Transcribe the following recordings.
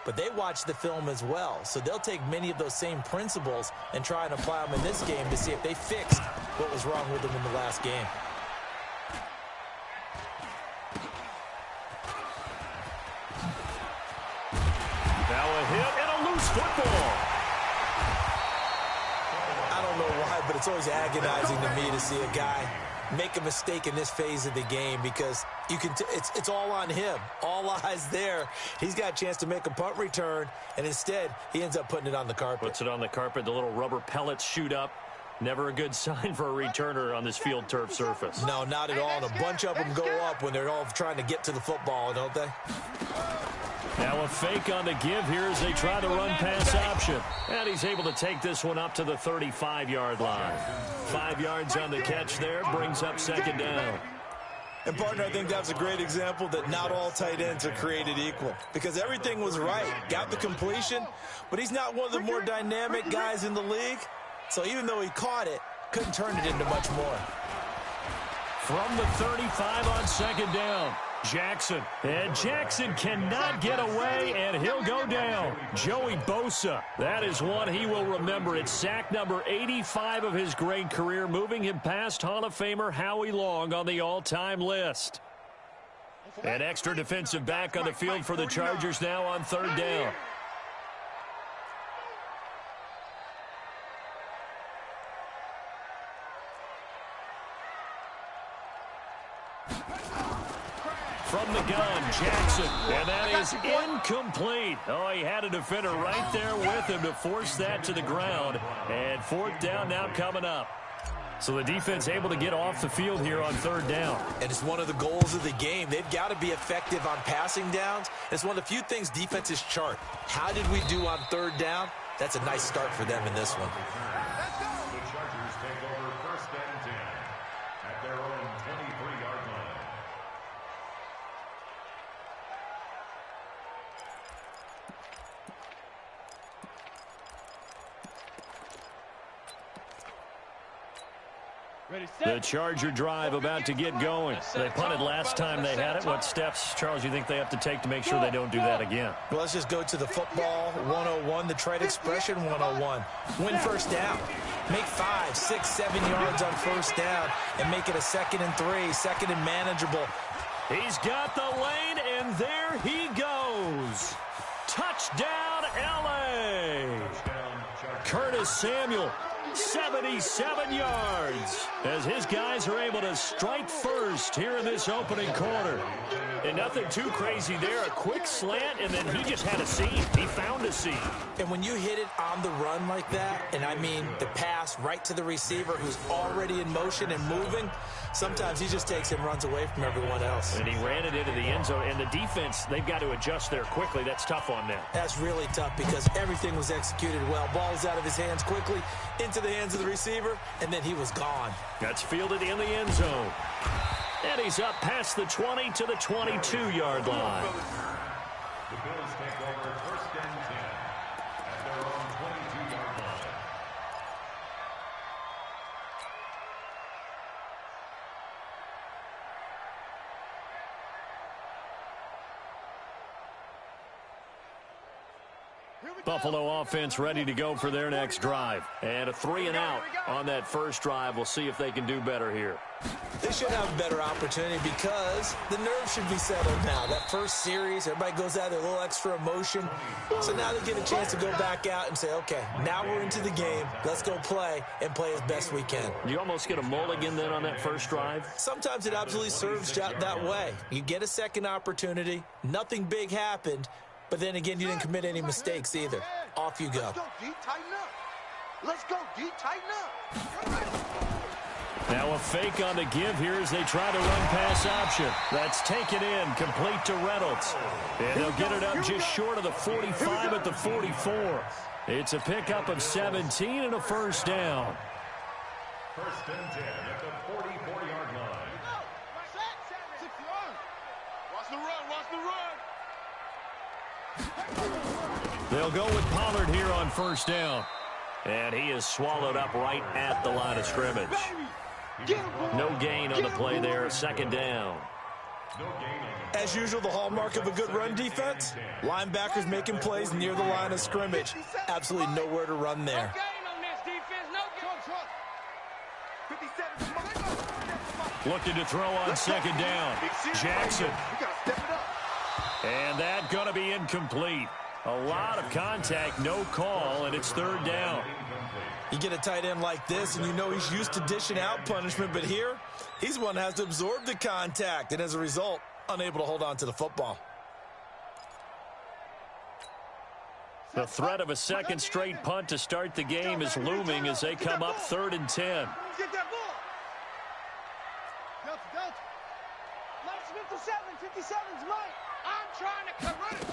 but they watch the film as well. So they'll take many of those same principles and try and apply them in this game to see if they fixed what was wrong with them in the last game. Now a hit and a loose football. I don't know why, but it's always agonizing to me to see a guy make a mistake in this phase of the game, because you can it's all on him. All eyes there. He's got a chance to make a punt return, and instead he ends up putting it on the carpet. Puts it on the carpet. The little rubber pellets shoot up. Never a good sign for a returner on this field turf surface. No, not at all. And a bunch of them go up when they're all trying to get to the football, don't they? Now a fake on the give here as they try the run-pass option. And he's able to take this one up to the 35-yard line. 5 yards on the catch there, brings up second down. And, partner, I think that's a great example that not all tight ends are created equal, because everything was right. Got the completion, but he's not one of the more dynamic guys in the league. So even though he caught it, couldn't turn it into much more. From the 35 on second down. Jackson. And Jackson cannot get away, and he'll go down. Joey Bosa. That is one he will remember. It's sack number 85 of his great career, moving him past Hall of Famer Howie Long on the all-time list. An extra defensive back on the field for the Chargers now on third down. From the gun, Jackson, and that is incomplete. Oh, he had a defender right there with him to force that to the ground. And fourth down now coming up. So the defense able to get off the field here on third down. And it's one of the goals of the game. They've got to be effective on passing downs. It's one of the few things defenses chart. How did we do on third down? That's a nice start for them in this one. The Chargers take over first and 10 at their own 23-yard line. The Charger drive about to get going. They punted last time they had it. What steps, Charles, you think they have to take to make sure they don't do that again? Well, let's just go to the football 101, the trade expression 101. Win first down. Make 5, 6, 7 yards on first down and make it a 2nd and 3, 2nd and manageable. He's got the lane, and there he goes. Touchdown, L.A. Curtis Samuel. 77 yards as his guys are able to strike first here in this opening quarter. And nothing too crazy there. A quick slant, and then he just had a seam. He found a seam. And when you hit it on the run like that, and I mean the pass right to the receiver who's already in motion and moving, sometimes he just takes and runs away from everyone else. And he ran it into the end zone. And the defense, they've got to adjust there quickly. That's tough on them. That's really tough because everything was executed well. Ball was out of his hands quickly, into the hands of the receiver, and then he was gone. That's fielded in the end zone. And he's up past the 20 to the 22-yard line. The Bills take over first and 10 at their own 22-yard line. Buffalo offense ready to go for their next drive. And a 3 and out on that first drive. We'll see if they can do better here. They should have a better opportunity because the nerves should be settled now. That first series, everybody goes out with a little extra emotion. So now they get a chance to go back out and say, okay, now we're into the game. Let's go play and play as best we can. You almost get a mulligan then on that first drive? Sometimes it absolutely serves that way. You get a second opportunity. Nothing big happened. But then again, you didn't commit any mistakes either. Off you go. Let's go, D. Tighten up. Now a fake on the give here as they try to run pass option. That's taken in, complete to Reynolds. And they'll get it up just short of the 45 at the 44. It's a pickup of 17 and a first down. First and 10 at the 44-yard line. Watch the run, watch the run. They'll go with Pollard here on first down. And he is swallowed up right at the line of scrimmage. No gain on the play there, second down. As usual, the hallmark of a good run defense, linebackers making plays near the line of scrimmage. Absolutely nowhere to run there. Looking to throw on second down. Jackson. And that going to be incomplete. A lot of contact, no call, and it's third down. You get a tight end like this, and you know he's used to dishing out punishment, but here, he's one that has to absorb the contact, and as a result, unable to hold on to the football. The threat of a second straight punt to start the game is looming as they come up 3rd and 10. Get that ball. Delta. Minus 57. 57's mine. I'm trying to convert it.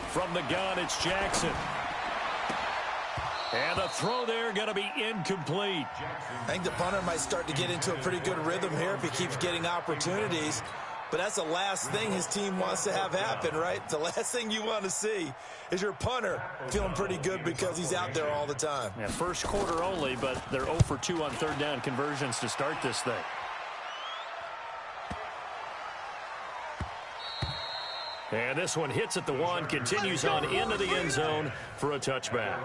From the gun, it's Jackson. And the throw there going to be incomplete. I think the punter might start to get into a pretty good rhythm here if he keeps getting opportunities. But that's the last thing his team wants to have happen, right? The last thing you want to see is your punter feeling pretty good because he's out there all the time. Yeah, first quarter only, but they're 0 for 2 on third down conversions to start this thing. And this one hits at the 1, continues on into the end zone for a touchback.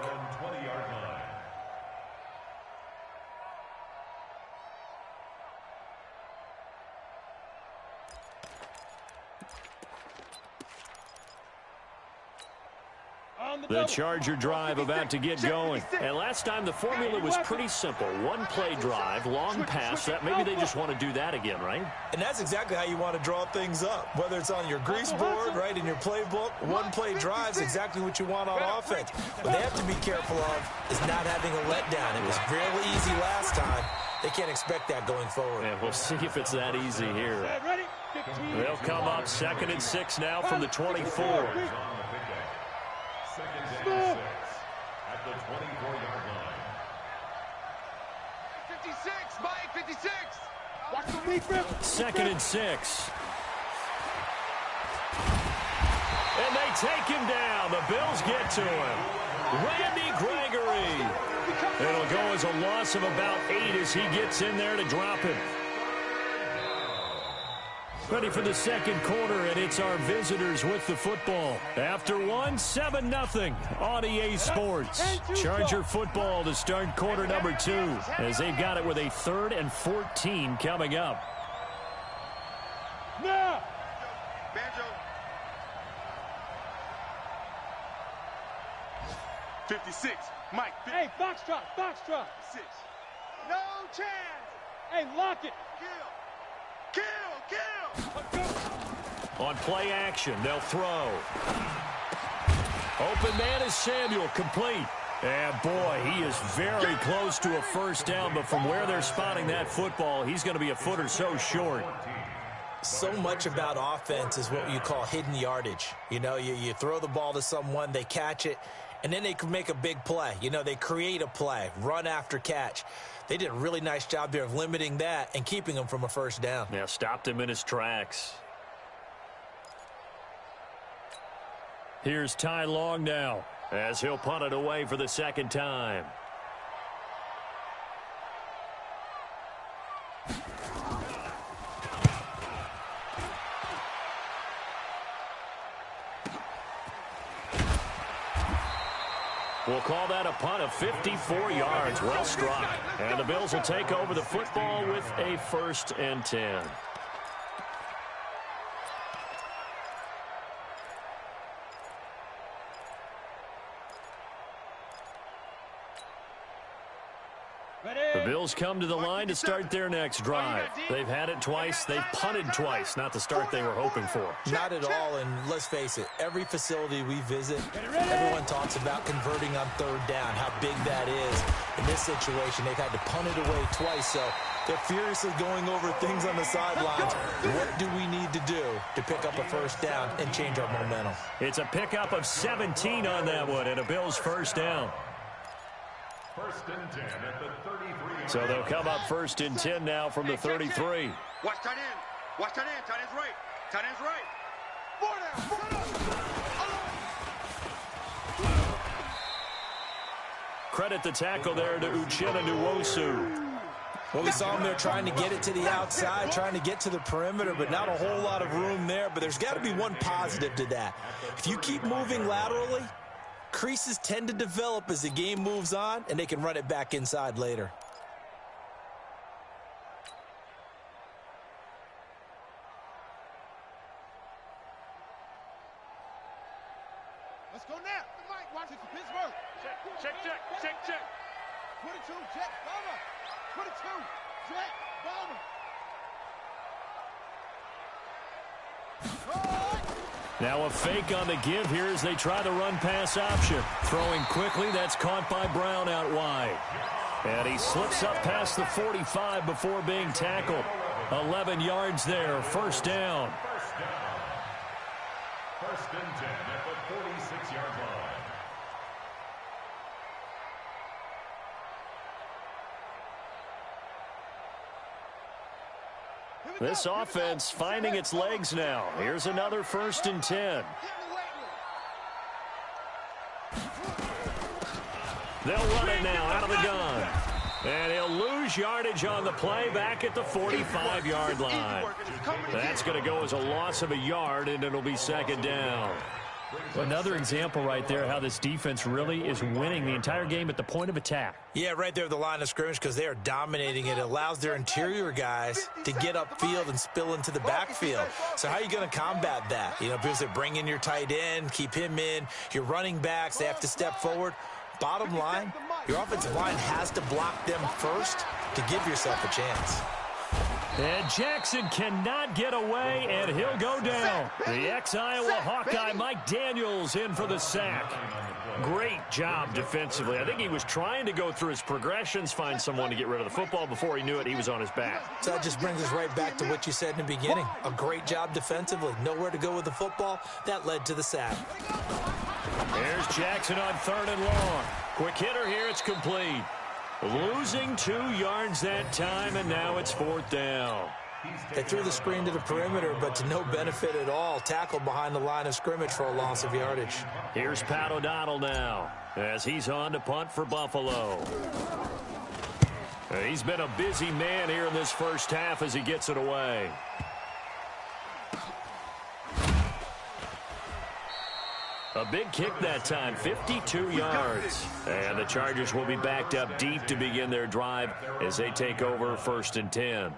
The Charger drive about to get going. And last time the formula was pretty simple. One play drive, long pass. That maybe they just want to do that again, right? And that's exactly how you want to draw things up. Whether it's on your grease board, right, in your playbook, one play drive is exactly what you want on offense. What they have to be careful of is not having a letdown. It was really easy last time. They can't expect that going forward. And we'll see if it's that easy here. They'll come up 2nd and 6 now from the 24. Second and 6 at the 24-yard line. 56, Mike, 56. Watch the lead, Rip. 2nd and 6. And they take him down. The Bills get to him. Randy Gregory. It'll go as a loss of about 8 as he gets in there to drop him. Ready for the second quarter, and it's our visitors with the football. After 1, 7-0 on EA Sports. Charger football to start quarter number 2 as they've got it with a 3rd and 14 coming up. Now. Banjo. 56. Mike. 50. Hey, box drop. 6. No chance. Hey, lock it. Kill. On play action, they'll throw. Open man is Samuel, complete. And boy, he is very close to a first down, but from where they're spotting that football, he's going to be a foot or so short. So much about offense is what you call hidden yardage. You know, you throw the ball to someone, they catch it, and then they can make a big play. You know, they create a play, run after catch. They did a really nice job there of limiting that and keeping him from a first down. Yeah, stopped him in his tracks. Here's Ty Long now as he'll punt it away for the second time. We'll call that a punt of 54 yards. Well struck. And the Bills will take over the football with a 1st and 10. The Bills come to the line to start their next drive. They've had it twice. They've punted twice. Not the start they were hoping for. Not at all, and let's face it, every facility we visit, everyone talks about converting on third down, how big that is. In this situation, they've had to punt it away twice, so they're furiously going over things on the sidelines. What do we need to do to pick up a first down and change our momentum? It's a pickup of 17 on that one, and a Bills first down. 1st and 10 at the 33. So they'll come up 1st and 10 now from the 33. Watch tight end. Watch tight end. Tight end's right. Tight end's right. 4 down. Credit the tackle there to Uchenna Nwosu. Well, we saw him there trying to get it to the outside, trying to get to the perimeter, but not a whole lot of room there. But there's got to be one positive to that. If you keep moving laterally, creases tend to develop as the game moves on, and they can run it back inside later. Let's go now. Mike, watch it for Pittsburgh. Check. 22, Jet, bomber. 22, Jet, bomber. Now a fake on the give here as they try the run-pass option. Throwing quickly, that's caught by Brown out wide. And he slips up past the 45 before being tackled. 11 yards there, first down. First and 10 at the 46-yard line. This offense finding its legs now. Here's another first and 10. They'll run it now out of the gun. And he'll lose yardage on the play back at the 45-yard line. That's going to go as a loss of a yard, and it'll be second down. Well, another example right there how this defense really is winning the entire game at the point of attack. Yeah, right there at the line of scrimmage because they are dominating it. It allows their interior guys to get upfield and spill into the backfield. So how are you going to combat that? You know, because they bring in your tight end, keep him in. Your running backs, they have to step forward. Bottom line, your offensive line has to block them first to give yourself a chance. And Jackson cannot get away, and he'll go down. The ex-Iowa Hawkeye Mike Daniels in for the sack. Great job defensively. I think he was trying to go through his progressions, find someone to get rid of the football. Before he knew it, he was on his back. So that just brings us right back to what you said in the beginning. A great job defensively. Nowhere to go with the football. That led to the sack. There's Jackson on 3rd and long. Quick hitter here. It's complete. Losing 2 yards that time, and now it's 4th down. They threw the screen to the perimeter, but to no benefit at all. Tackled behind the line of scrimmage for a loss of yardage. Here's Pat O'Donnell now as he's on to punt for Buffalo. He's been a busy man here in this first half as he gets it away. A big kick that time, 52 yards. And the Chargers will be backed up deep to begin their drive as they take over 1st and 10.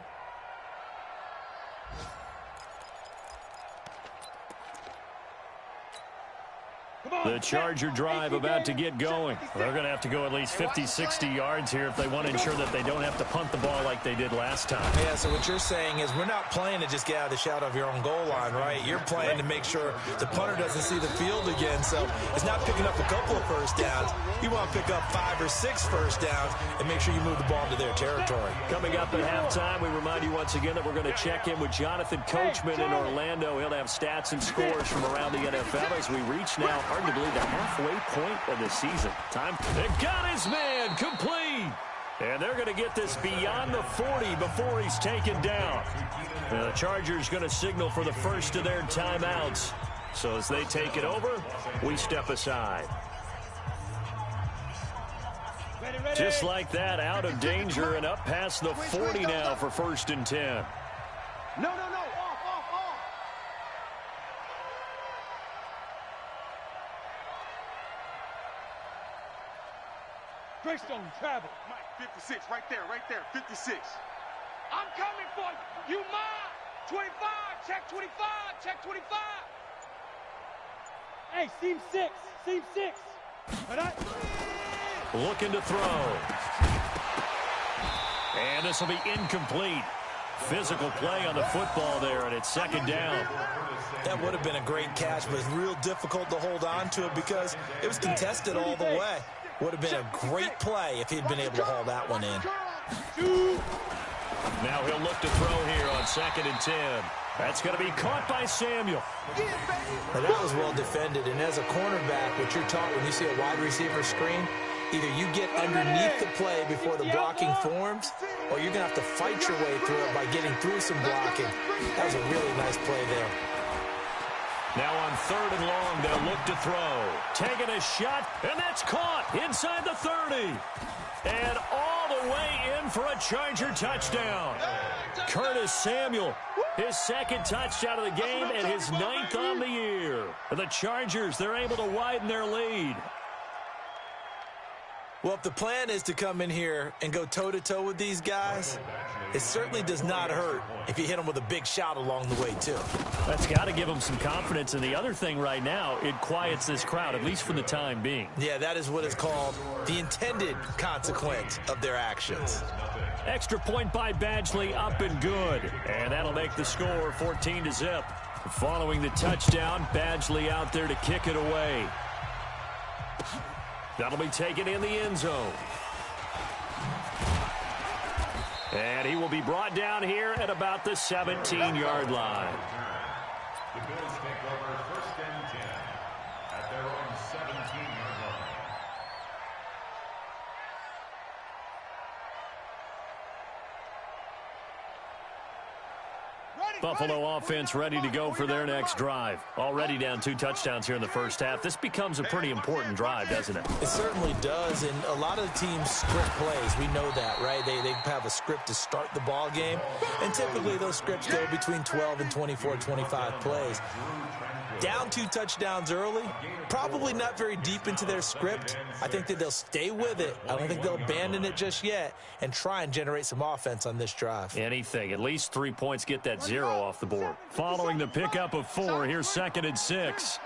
The Charger drive about to get going. They're going to have to go at least 50, 60 yards here if they want to ensure that they don't have to punt the ball like they did last time. Yeah, so what you're saying is we're not playing to just get out of the shadow of your own goal line, right? You're playing to make sure the punter doesn't see the field again. So it's not picking up a couple of first downs. You want to pick up 5 or 6 first downs and make sure you move the ball into their territory. Coming up at halftime, we remind you once again that we're going to check in with Jonathan Coachman in Orlando. He'll have stats and scores from around the NFL as we reach now, hard to believe, the halfway point of the season. Time. They got his man complete. And they're going to get this beyond the 40 before he's taken down. Now the Chargers going to signal for the first of their timeouts. So as they take it over, we step aside. Just like that, out of danger and up past the 40 now for 1st and 10. No. Off. Greystone, travel. Mike, 56, right there, 56. I'm coming for you. You mine. 25, check 25. Hey, seam 6. Looking to throw. And this will be incomplete. Physical play on the football there, and it's 2nd down. That would have been a great catch, but it's real difficult to hold on to it because it was contested all the way. Would have been a great play if he'd been able to haul that one in. Now he'll look to throw here on 2nd and 10. That's going to be caught by Samuel. Now that was well defended, and as a cornerback, what you're taught when you see a wide receiver screen, either you get underneath the play before the blocking forms, or you're going to have to fight your way through it by getting through some blocking. That was a really nice play there. Now on 3rd and long, they'll look to throw. Taking a shot, and that's caught inside the 30. And all the way in for a Charger touchdown. Curtis Samuel, his 2nd touchdown of the game and his 9th on the year. The Chargers, they're able to widen their lead. Well, if the plan is to come in here and go toe-to-toe with these guys, it certainly does not hurt if you hit them with a big shot along the way, too. That's got to give them some confidence. And the other thing right now, it quiets this crowd, at least for the time being. Yeah, that is what is called the intended consequence of their actions. Extra point by Badgley, up and good. And that'll make the score 14-0. Following the touchdown, Badgley out there to kick it away. That'll be taken in the end zone. And he will be brought down here at about the 17-yard line. The Bills take over 1st and 10 at their own 17-yard line. Buffalo offense ready to go for their next drive. Already down 2 touchdowns here in the first half. This becomes a pretty important drive, doesn't it? It certainly does, and a lot of the teams script plays. We know that, right? They have a script to start the ball game, and typically those scripts go between 12 and 24, 25 plays. Down 2 touchdowns early, probably not very deep into their script. I think that they'll stay with it. I don't think they'll abandon it just yet and try and generate some offense on this drive. Anything. At least 3 points, get that 0 off the board. Following the pickup of 4, here's 2nd and 6.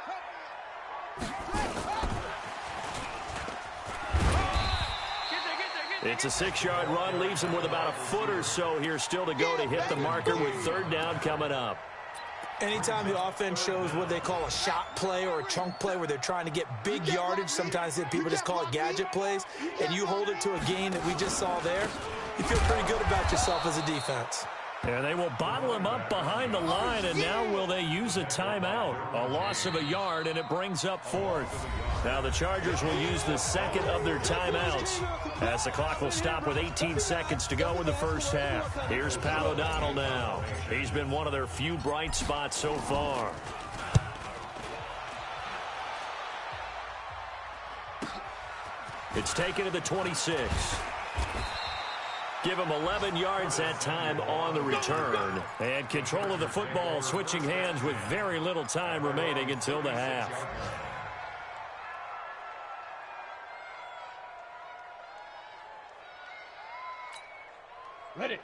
It's a 6-yard run, leaves him with about a foot or so here still to go to hit the marker with 3rd down coming up. Anytime the offense shows what they call a shot play or a chunk play where they're trying to get big yardage, sometimes people just call it gadget plays, and you hold it to a gain that we just saw there, you feel pretty good about yourself as a defense. And they will bottle him up behind the line, and now will they use a timeout? A loss of a yard, and it brings up 4th. Now the Chargers will use the 2nd of their timeouts as the clock will stop with 18 seconds to go in the first half. Here's Pat O'Donnell now. He's been one of their few bright spots so far. It's taken to the 26. Give him 11 yards that time on the return. And control of the football switching hands with very little time remaining until the half.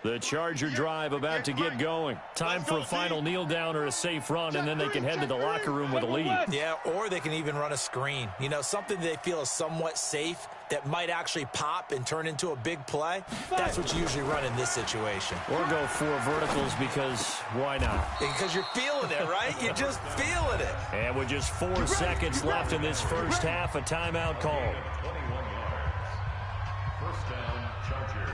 The Charger drive about to get going. Time for a final kneel down or a safe run, and then they can head to the locker room with a lead. Yeah, or they can even run a screen. You know, something they feel is somewhat safe that might actually pop and turn into a big play. That's what you usually run in this situation. Or go 4 verticals because why not? Because you're feeling it, right? You're just feeling it. And with just 4 seconds left in this first half, a timeout call. 21 yards. 1st down, Chargers.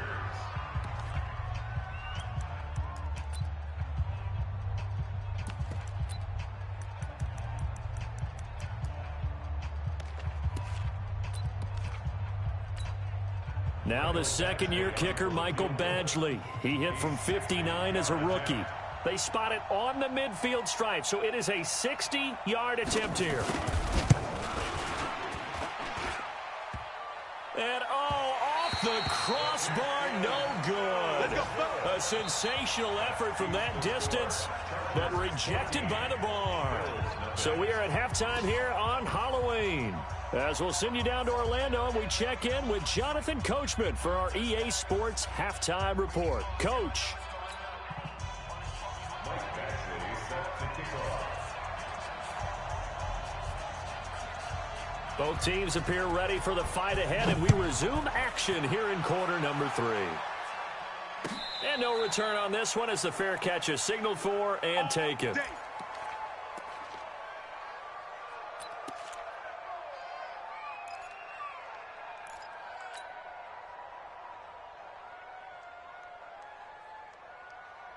Now the 2nd-year kicker, Michael Badgley. He hit from 59 as a rookie. They spot it on the midfield stripe, so it is a 60-yard attempt here. And, off the crossbar, no good. A sensational effort from that distance, but rejected by the bar. So we are at halftime here on Halloween. As we'll send you down to Orlando, and we check in with Jonathan Coachman for our EA Sports Halftime Report. Coach. Both teams appear ready for the fight ahead, and we resume action here in quarter number 3. And no return on this one as the fair catch is signaled for and taken.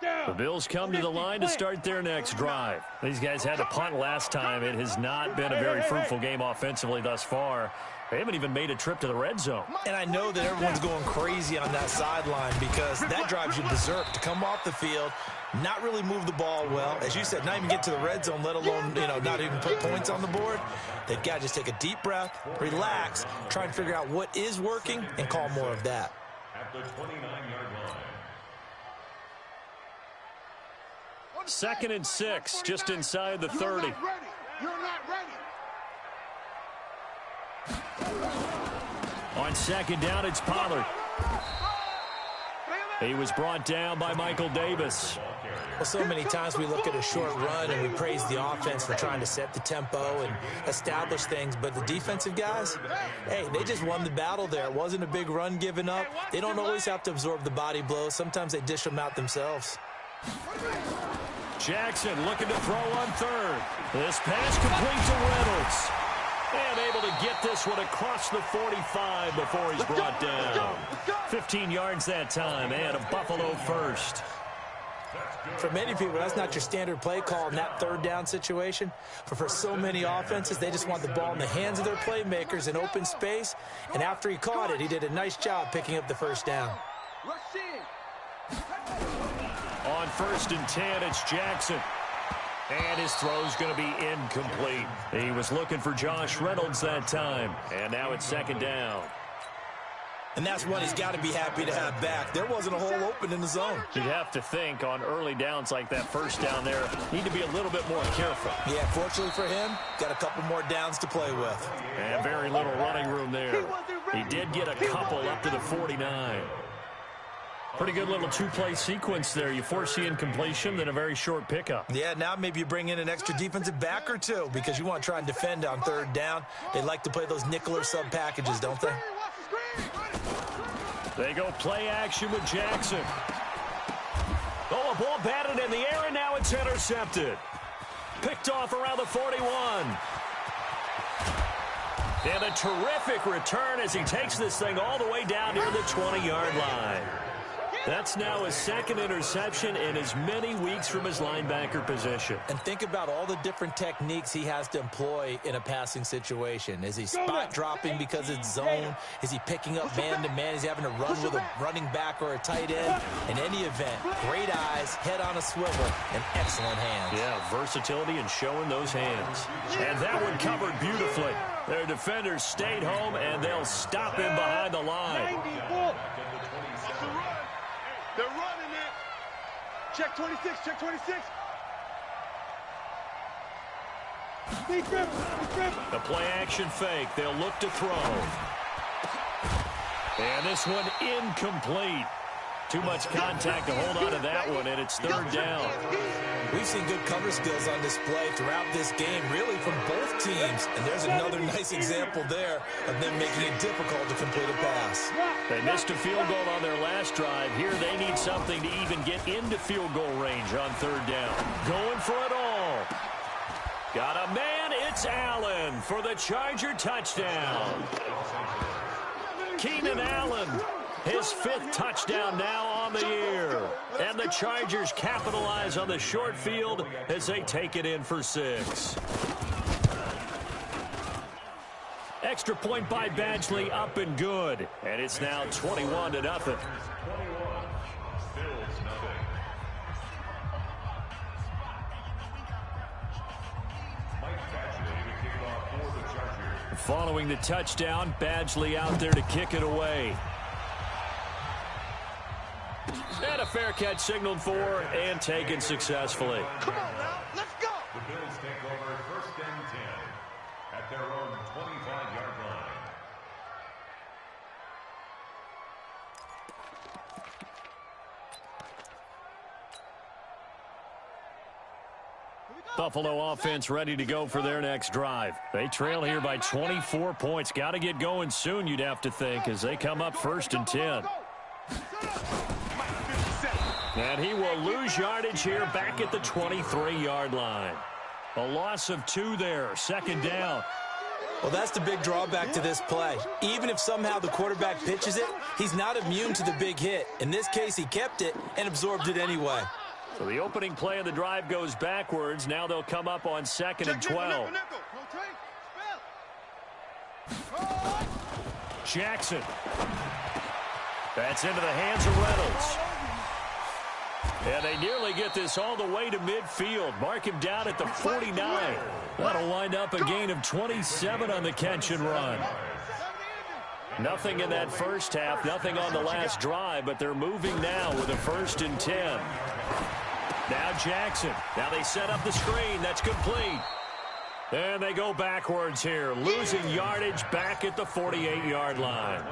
The Bills come to the line to start their next drive. These guys had to punt last time. It has not been a very fruitful game offensively thus far. They haven't even made a trip to the red zone. And I know that everyone's going crazy on that sideline because that drives you berserk to come off the field, not really move the ball well. As you said, not even get to the red zone, let alone, not even put points on the board. They've got to just take a deep breath, relax, try and figure out what is working, and call more of that. At the 29-yard line. 2nd and 6, just inside the 30. You're not ready. On 2nd down, it's Pollard. He was brought down by Michael Davis. Well, so many times we look at a short run and we praise the offense for trying to set the tempo and establish things, but the defensive guys, hey, they just won the battle there. It wasn't a big run given up. They don't always have to absorb the body blows. Sometimes they dish them out themselves. Jackson looking to throw on 3rd. This pass complete to Reynolds. And able to get this one across the 45 before he's brought down. 15 yards that time, and a Buffalo first. For many people, that's not your standard play call in that 3rd down situation. But for so many offenses, they just want the ball in the hands of their playmakers in open space. And after he caught it, he did a nice job picking up the 1st down. On 1st and 10, it's Jackson. And his throw's going to be incomplete. He was looking for Josh Reynolds that time. And now it's 2nd down. And that's one he's got to be happy to have back. There wasn't a hole open in the zone. You'd have to think on early downs like that 1st down there, need to be a little bit more careful. Yeah, fortunately for him, got a couple more downs to play with. And very little running room there. He did get a couple up to the 49. Pretty good little 2-play sequence there. You force the incompletion, then a very short pickup. Yeah, now maybe you bring in an extra defensive back or two because you want to try and defend on 3rd down. They like to play those nickel or sub packages, don't they? They go play action with Jackson. Oh, a ball batted in the air, and now it's intercepted. Picked off around the 41. And a terrific return as he takes this thing all the way down near the 20-yard line. That's now his 2nd interception in as many weeks from his linebacker position. And think about all the different techniques he has to employ in a passing situation. Is he spot dropping because it's zone? Is he picking up man-to-man? Is he having to run with a running back or a tight end? In any event, great eyes, head on a swivel, and excellent hands. Yeah, versatility and showing those hands. And that one covered beautifully. Their defenders stayed home, and they'll stop him behind the line. They're running it. Check 26, check 26. The play action fake. They'll look to throw. And this one incomplete. Too much contact to hold on to that one, and it's 3rd down. We've seen good cover skills on display throughout this game, really from both teams. And there's another nice example there of them making it difficult to complete a pass. They missed a field goal on their last drive. Here they need something to even get into field goal range on 3rd down. Going for it all. Got a man. It's Allen for the Charger touchdown. Keenan Allen. His 5th touchdown now on the year. And the Chargers capitalize on the short field as they take it in for 6. Extra point by Badgley, up and good. And it's now 21-0. Following the touchdown, Badgley out there to kick it away. And a fair catch signaled for and taken successfully. Come on now, let's go. The Bills take over 1st and 10 at their own 25-yard line. Buffalo offense ready to go for their next drive. They trail here by 24 points. Got to get going soon, you'd have to think, as they come up 1st and 10. And he will lose yardage here back at the 23-yard line. A loss of 2 there, 2nd down. Well, that's the big drawback to this play. Even if somehow the quarterback pitches it, he's not immune to the big hit. In this case, he kept it and absorbed it anyway. So the opening play of the drive goes backwards. Now they'll come up on 2nd and 12. Jackson. That's into the hands of Reynolds. And they nearly get this all the way to midfield. Mark him down at the 49. That'll wind up a gain of 27 on the catch and run. Nothing in that first half, nothing on the last drive, but they're moving now with a 1st and 10. Now Jackson. Now they set up the screen. That's complete. And they go backwards here, losing yardage back at the 48-yard line.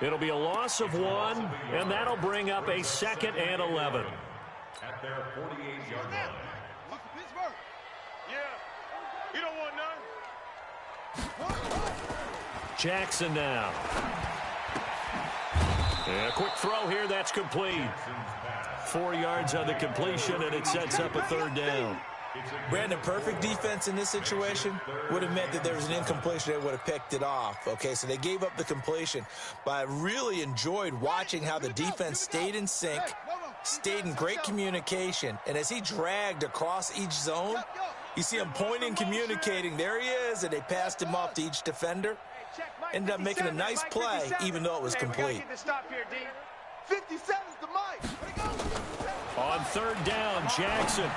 It'll be a loss of 1, and that'll bring up a 2nd and 11. At their 48-yard line. Yeah. You don't want none. Jackson now. And a quick throw here, that's complete. 4 yards on the completion, and it sets up a 3rd down. Brandon, perfect defense in this situation would have meant that there was an incompletion. They would have picked it off. Okay, so they gave up the completion. But I really enjoyed watching how the defense stayed in sync, stayed in great communication. And as he dragged across each zone, you see him pointing, communicating. There he is, and they passed him off to each defender. Ended up making a nice play, even though it was complete. 57's the mic. On 3rd down, Jackson.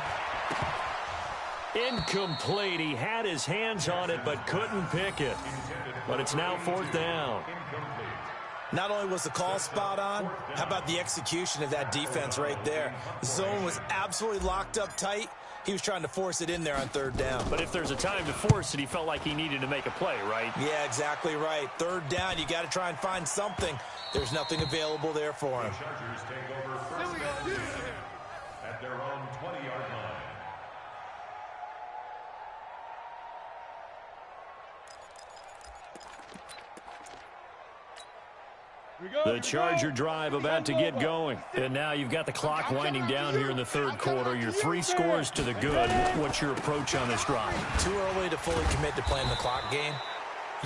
Incomplete. He had his hands on it, but couldn't pick it. But it's now 4th down. Not only was the call spot on, how about the execution of that defense right there? The zone was absolutely locked up tight. He was trying to force it in there on 3rd down. But if there's a time to force it, he felt like he needed to make a play, right? Yeah, exactly right. 3rd down, you got to try and find something. There's nothing available there for him. The Chargers take over 1st and 10 at their own 20-yard line. The Charger drive about to get going. And now you've got the clock winding down here in the 3rd quarter. You're 3 scores to the good. What's your approach on this drive? Too early to fully commit to playing the clock game.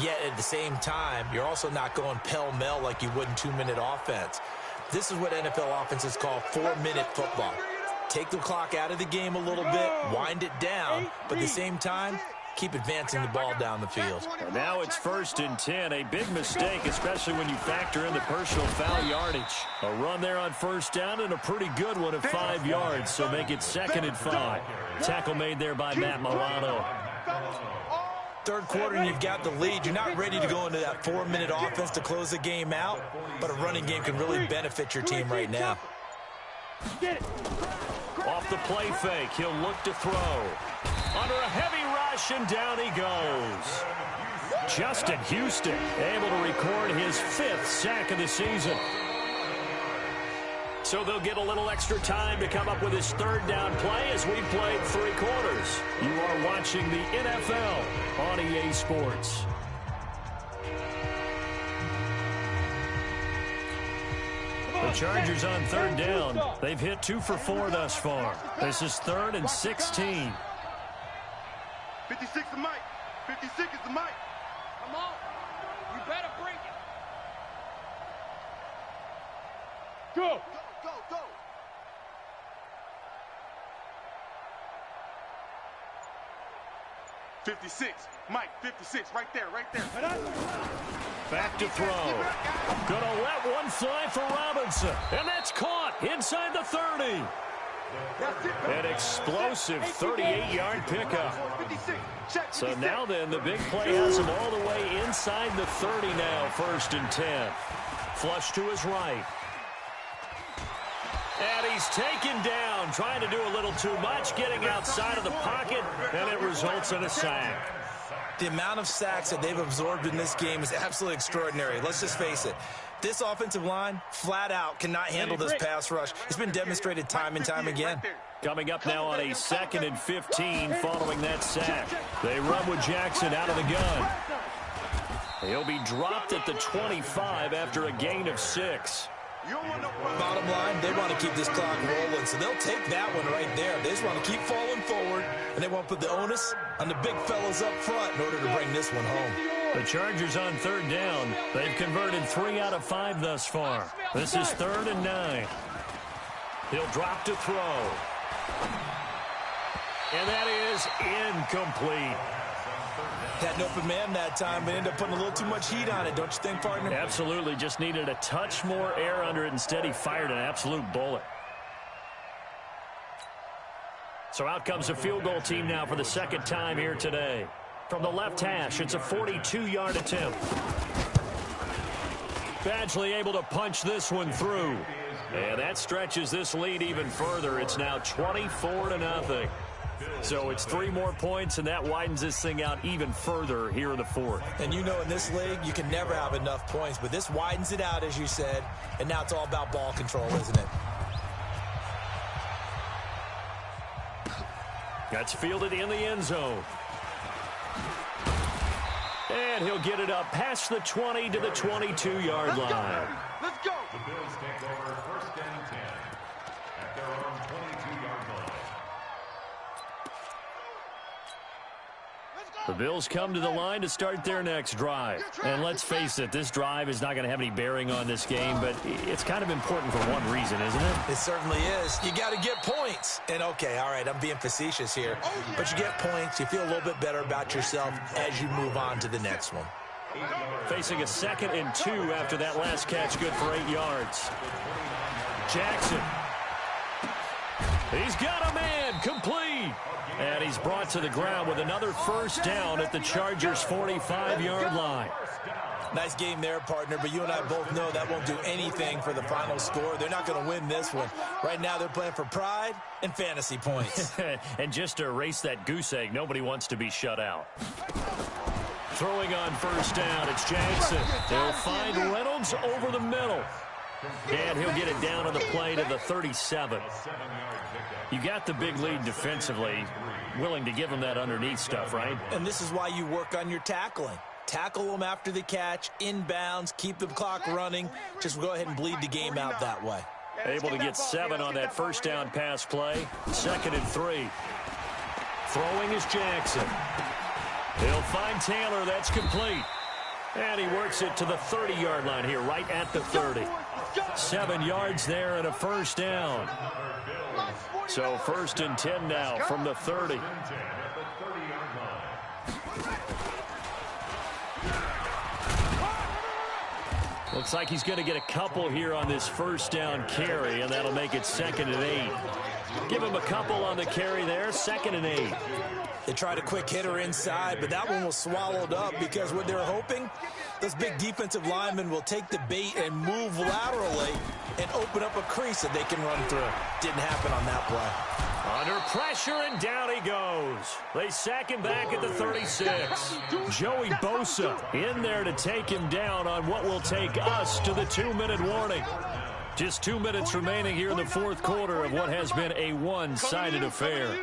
Yet at the same time, you're also not going pell-mell like you would in 2-minute offense. This is what NFL offenses call 4-minute football. Take the clock out of the game a little bit, wind it down, but at the same time, keep advancing the ball down the field. And now it's 1st and 10. A big mistake, especially when you factor in the personal foul yardage. A run there on 1st down and a pretty good one at 5 yards, so make it 2nd and 5. Tackle made there by Matt Milano. 3rd quarter and you've got the lead. You're not ready to go into that 4-minute offense to close the game out, but a running game can really benefit your team right now. Off the play fake, he'll look to throw. Under a heavy rush, and down he goes. Justin Houston able to record his 5th sack of the season. So they'll get a little extra time to come up with his 3rd down play as we've played 3 quarters. You are watching the NFL on EA Sports. The Chargers on 3rd down. They've hit 2 for 4 thus far. This is 3rd and 16. 56 the mic. 56 is the mic. Come on. You better bring it. Go. Go, go. "56, Mike, 56, right there, right there." Back to throw. Gonna let one fly for Robinson. And that's caught inside the 30. An explosive 38-yard pickup. So now then, the big play has him all the way inside the 30 now, 1st and 10. Flush to his right. And he's taken down, trying to do a little too much, getting outside of the pocket, and it results in a sack. The amount of sacks that they've absorbed in this game is absolutely extraordinary. Let's just face it. This offensive line, flat out, cannot handle this pass rush. It's been demonstrated time and time again. Coming up now on a 2nd and 15 following that sack. They run with Jackson out of the gun. He'll be dropped at the 25 after a gain of 6. Bottom line, they want to keep this clock rolling, so they'll take that one right there. They just want to keep falling forward, and they want to put the onus on the big fellas up front in order to bring this one home. The Chargers on 3rd down. They've converted 3 out of 5 thus far. This is 3rd and 9. He'll drop to throw. And that is incomplete. Had an open man that time, but ended up putting a little too much heat on it, don't you think, partner? Absolutely. Just needed a touch more air under it. Instead, he fired an absolute bullet. So out comes the field goal team now for the second time here today. From the left hash, it's a 42-yard attempt. Badgley able to punch this one through. And that stretches this lead even further. It's now 24-0. So it's 3 more points, and that widens this thing out even further here in the fourth. And you know in this league, you can never have enough points, but this widens it out, as you said, and now it's all about ball control, isn't it? That's fielded in the end zone. And he'll get it up past the 20 to the 22-yard line. Let's go. The Bills take over first and 10 at their own 22-yard line. The Bills come to the line to start their next drive. And let's face it, this drive is not going to have any bearing on this game, but it's kind of important for one reason, isn't it? It certainly is. You got to get points. And, okay, all right, I'm being facetious here. But you get points, you feel a little bit better about yourself as you move on to the next one. Facing a 2nd and 2 after that last catch, good for 8 yards. Jackson. He's got a man, complete. And he's brought to the ground with another first down at the Chargers' 45-yard line. Nice game there, partner, but you and I both know that won't do anything for the final score. They're not going to win this one. Right now they're playing for pride and fantasy points. And just to erase that goose egg, nobody wants to be shut out. Throwing on first down, it's Jackson. They'll find Reynolds over the middle. And he'll get it down on the play to the 37. You got the big lead defensively, willing to give him that underneath stuff, right? And this is why you work on your tackling. Tackle them after the catch, inbounds, keep the clock running. Just go ahead and bleed the game out that way. Able to get 7 on that first down pass play. 2nd and 3. Throwing is Jackson. He'll find Taylor. That's complete. And he works it to the 30-yard line here, right at the 30. 7 yards there and a first down. So 1st and 10 now from the 30. Looks like he's going to get a couple here on this first down carry, and that'll make it 2nd and 8. Give him a couple on the carry there, 2nd and 8. They tried a quick hitter inside, but that one was swallowed up because what they're hoping, those big defensive linemen will take the bait and move laterally and open up a crease that they can run through. Didn't happen on that play. Under pressure, and down he goes. They sack him back at the 36. Joey Bosa in there to take him down on what will take us to the 2-minute warning. Just 2 minutes remaining here in the fourth quarter of what has been a one-sided affair.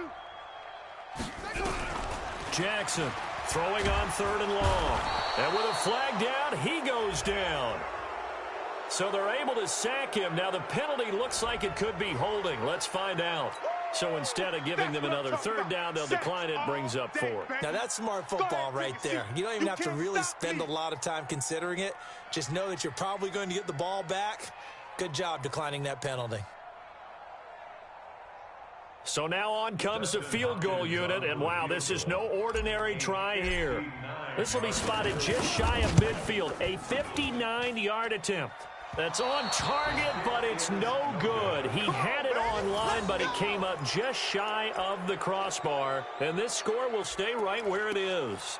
Jackson throwing on 3rd and long. And with a flag down, he goes down. So they're able to sack him. Now the penalty looks like it could be holding. Let's find out. So instead of giving them another 3rd down, they'll decline it, brings up 4. Now that's smart football right there. You don't even have to really spend a lot of time considering it. Just know that you're probably going to get the ball back. Good job declining that penalty. So now on comes the field goal unit, and wow, this is no ordinary try here. This will be spotted just shy of midfield, a 59-yard attempt. That's on target, but it's no good. He had it on line, but it came up just shy of the crossbar, and this score will stay right where it is.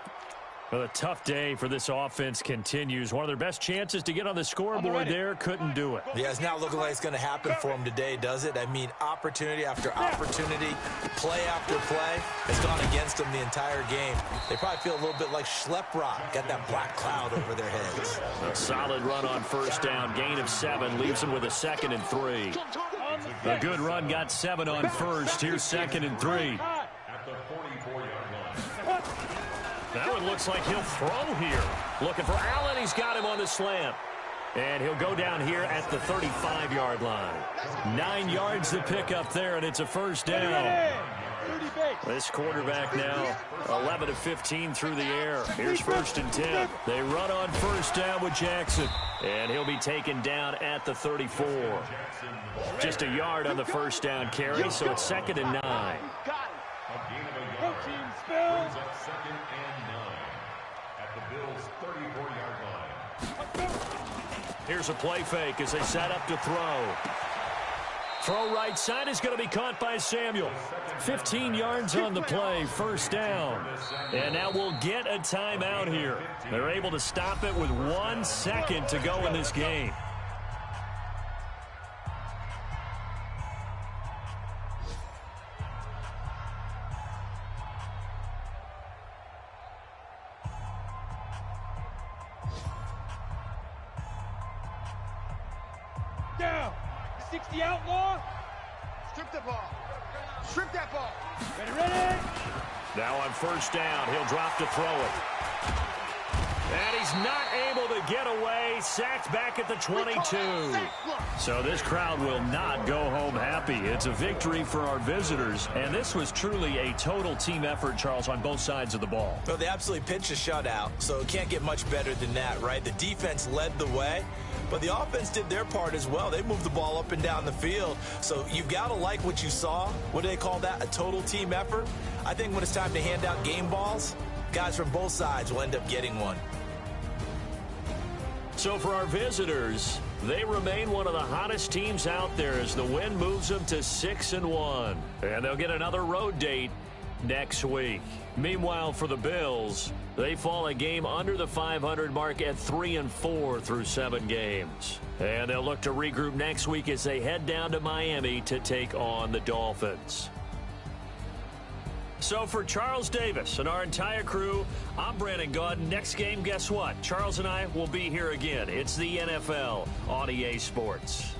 Well, a tough day for this offense continues. One of their best chances to get on the scoreboard there, couldn't do it. Yeah, it's now looking like it's going to happen for them today, does it? I mean, opportunity after opportunity, play after play has gone against them the entire game. They probably feel a little bit like Schleprock, got that black cloud over their heads. A solid run on first down, gain of 7, leaves them with a 2nd and 3. A good run, got 7 on first. Here's 2nd and 3. That one looks like he'll throw here. Looking for Allen. He's got him on the slant. And he'll go down here at the 35-yard line. 9 yards to pick up there, and it's a first down. This quarterback now 11 of 15 through the air. Here's 1st and 10. They run on first down with Jackson. And he'll be taken down at the 34. Just a yard on the first down carry, so it's 2nd and 9. Brings up 2nd and 9 at the Bills' 34-yard line. Here's a play fake as they set up to throw. Throw right side is going to be caught by Samuel. 15 yards on the play, first down. And now we'll get a timeout here. They're able to stop it with 1 second to go in this game. Down. 60 outlaw. Strip the ball. Strip that ball. Ready. Now on first down, he'll drop to throw it. And he's not able to get away. Sacked back at the 22. So this crowd will not go home happy. It's a victory for our visitors. And this was truly a total team effort, Charles, on both sides of the ball. Well, they absolutely pitched a shutout, so it can't get much better than that, right? The defense led the way, but the offense did their part as well. They moved the ball up and down the field. So you've got to like what you saw. What do they call that? A total team effort? I think when it's time to hand out game balls, guys from both sides will end up getting one. So for our visitors, they remain one of the hottest teams out there as the win moves them to 6-1. And they'll get another road date next week. Meanwhile, for the Bills, they fall a game under the 500 mark at 3-4 through 7 games. And they'll look to regroup next week as they head down to Miami to take on the Dolphins. So for Charles Davis and our entire crew, I'm Brandon Gaudin. Next game, guess what? Charles and I will be here again. It's the NFL on EA Sports.